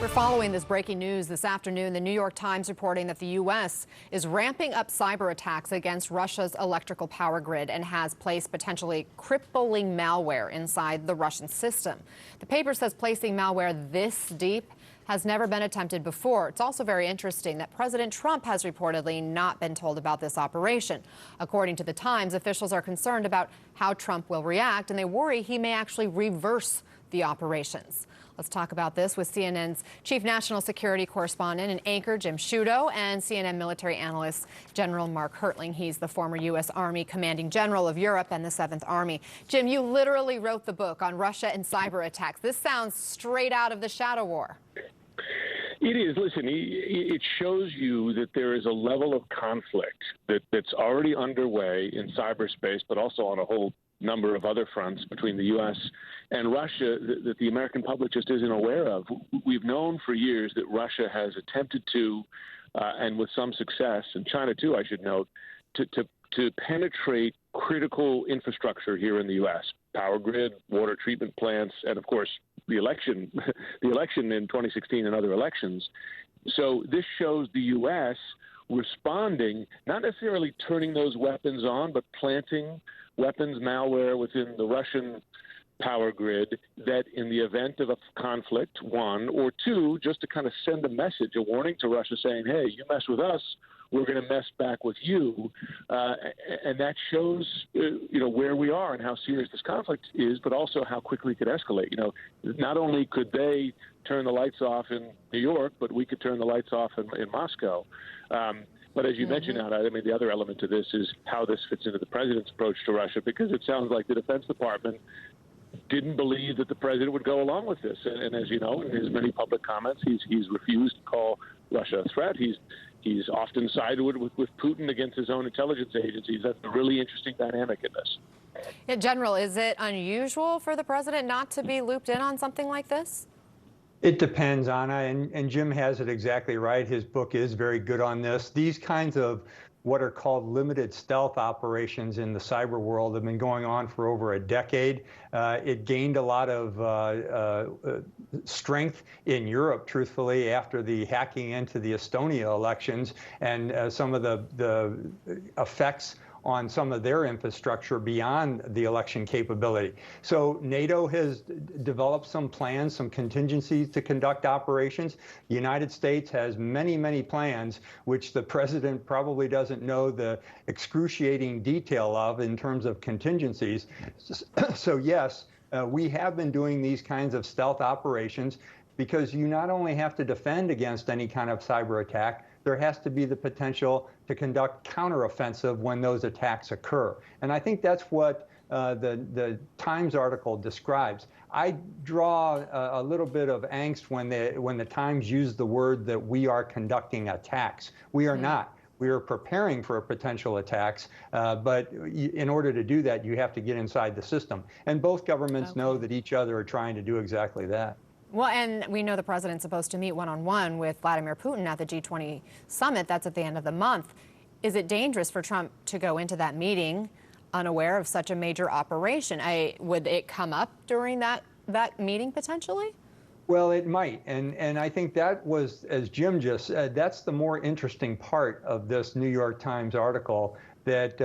We're following this breaking news this afternoon. The New York Times reporting that the U.S. is ramping up cyber attacks against Russia's electrical power grid and has placed potentially crippling malware inside the Russian system. The paper says placing malware this deep has never been attempted before. It's also very interesting that President Trump has reportedly not been told about this operation. According to the Times, officials are concerned about how Trump will react, and they worry he may actually reverse the operations. Let's talk about this with CNN's chief national security correspondent and anchor, Jim Sciutto, and CNN military analyst, General Mark Hertling. He's the former U.S. Army commanding general of Europe and the 7th Army. Jim, you literally wrote the book on Russia and cyber attacks. This sounds straight out of the shadow war. It is. Listen, it shows you that there is a level of conflict that's already underway in cyberspace, but also on a whole number of other fronts between the U.S. and Russia that the American public just isn't aware of. We've known for years that Russia has attempted to, and with some success, and China too, I should note, to penetrate critical infrastructure here in the U.S. Power grid, water treatment plants, and of course the election, in 2016 and other elections. So this shows the U.S. responding, not necessarily turning those weapons on, but planting weapons, malware within the Russian power grid that in the event of a conflict, one, or two, just to kind of send a message, a warning to Russia saying, hey, you mess with us, we're going to mess back with you. And that shows, where we are and how serious this conflict is, but also how quickly it could escalate. Not only could they turn the lights off in New York, but we could turn the lights off in Moscow. But as you mentioned, Anna, I mean, the other element to this is how this fits into the president's approach to Russia, because it sounds like the Defense Department didn't believe that the president would go along with this. And as you know, in his many public comments, he's refused to call Russia a threat. He's often sided with Putin against his own intelligence agencies. That's a really interesting dynamic in this. Yeah, General, is it unusual for the president not to be looped in on something like this? It depends, Anna, and Jim has it exactly right. His book is very good on this. These kinds of what are called limited stealth operations in the cyber world have been going on for over a decade. It gained a lot of strength in Europe, truthfully, after the hacking into the Estonia elections and some of the effects on some of their infrastructure beyond the election capability. So NATO has developed some plans, some contingencies to conduct operations. The United States has many, many plans, which the president probably doesn't know the excruciating detail of in terms of contingencies. So yes, we have been doing these kinds of stealth operations because you not only have to defend against any kind of cyber attack, there has to be the potential to conduct counteroffensive when those attacks occur. And I think that's what the Times article describes. I draw a little bit of angst when the Times used the word that we are conducting attacks. We are not. We are preparing for potential attacks, but in order to do that, you have to get inside the system. And both governments know that each other are trying to do exactly that. Well, and we know the president's supposed to meet one-on-one with Vladimir Putin at the G20 summit. That's at the end of the month. Is it dangerous for Trump to go into that meeting unaware of such a major operation? Would it come up during that meeting potentially? Well, it might. And I think that was, as Jim just said, that's the more interesting part of this New York Times article, that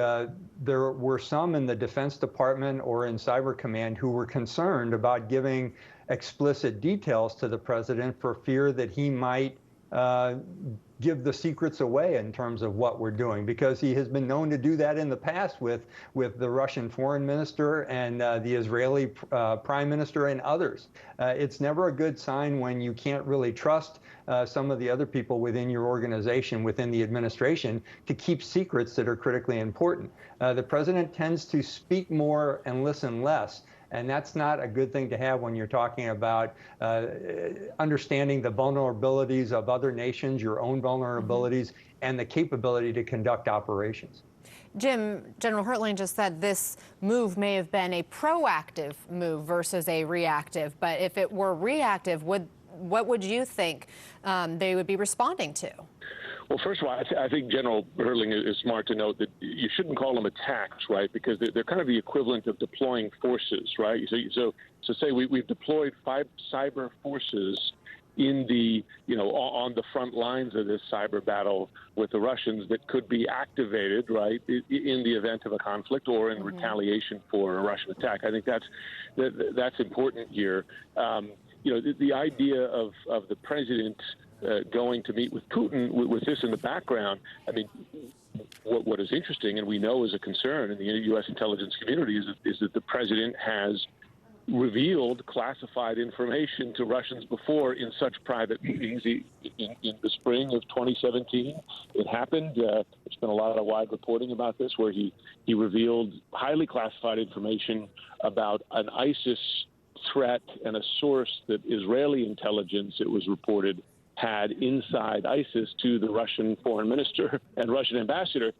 there were some in the Defense Department or in Cyber Command who were concerned about giving explicit details to the president for fear that he might give the secrets away in terms of what we're doing, because he has been known to do that in the past with the Russian foreign minister and the Israeli prime minister and others. It's never a good sign when you can't really trust some of the other people within your organization, within the administration, to keep secrets that are critically important. The president tends to speak more and listen less. And that's not a good thing to have when you're talking about understanding the vulnerabilities of other nations, your own vulnerabilities, and the capability to conduct operations. Jim, General Hertling just said this move may have been a proactive move versus a reactive. But if it were reactive, what would you think they would be responding to? Well, first of all, I think General Hertling is smart to note that you shouldn't call them attacks, right? Because they're kind of the equivalent of deploying forces, right? So say we've deployed 5 cyber forces in the, on the front lines of this cyber battle with the Russians that could be activated, right, in the event of a conflict or in retaliation for a Russian attack. I think that's important here. The idea of the president going to meet with Putin with this in the background, I mean, what is interesting and we know is a concern in the U.S. intelligence community is that the president has revealed classified information to Russians before in such private meetings. In the spring of 2017, it happened. There's been a lot of wide reporting about this, where he revealed highly classified information about an ISIS threat and a source that Israeli intelligence, it was reported, had inside ISIS to the Russian foreign minister and Russian ambassador,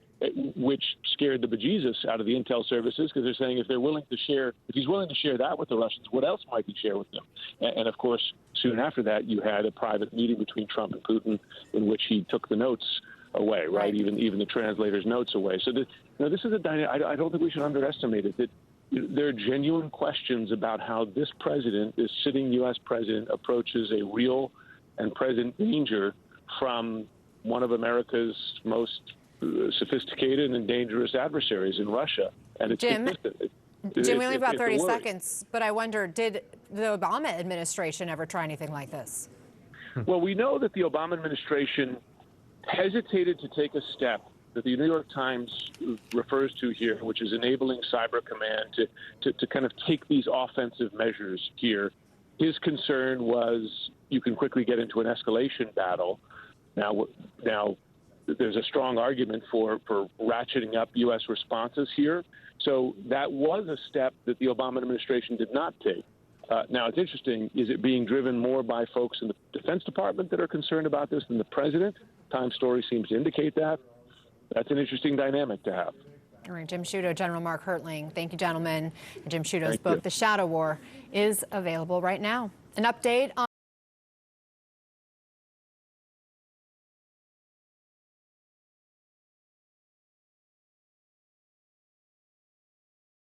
which scared the bejesus out of the intel services, because they're saying if he's willing to share that with the Russians, what else might he share with them? And of course, soon after that, you had a private meeting between Trump and Putin in which he took the notes away, right? Even the translator's notes away. So this is a dynamic. I don't think we should underestimate it. That there are genuine questions about how this president, this sitting U.S. president, approaches a real and present danger from one of America's most sophisticated and dangerous adversaries in Russia. And it's Jim, we only have about 30 seconds, but I wonder, did the Obama administration ever try anything like this? Well, we know that the Obama administration hesitated to take a step that the New York Times refers to here, which is enabling Cyber Command to kind of take these offensive measures here. His concern was you can quickly get into an escalation battle. Now there's a strong argument for ratcheting up U.S. responses here. So that was a step that the Obama administration did not take. Now, it's interesting, is it being driven more by folks in the Defense Department that are concerned about this than the president? Times story seems to indicate that. That's an interesting dynamic to have. All right, Jim Sciutto, General Mark Hertling. Thank you, gentlemen. Jim Sciutto's book, The Shadow War, is available right now. An update on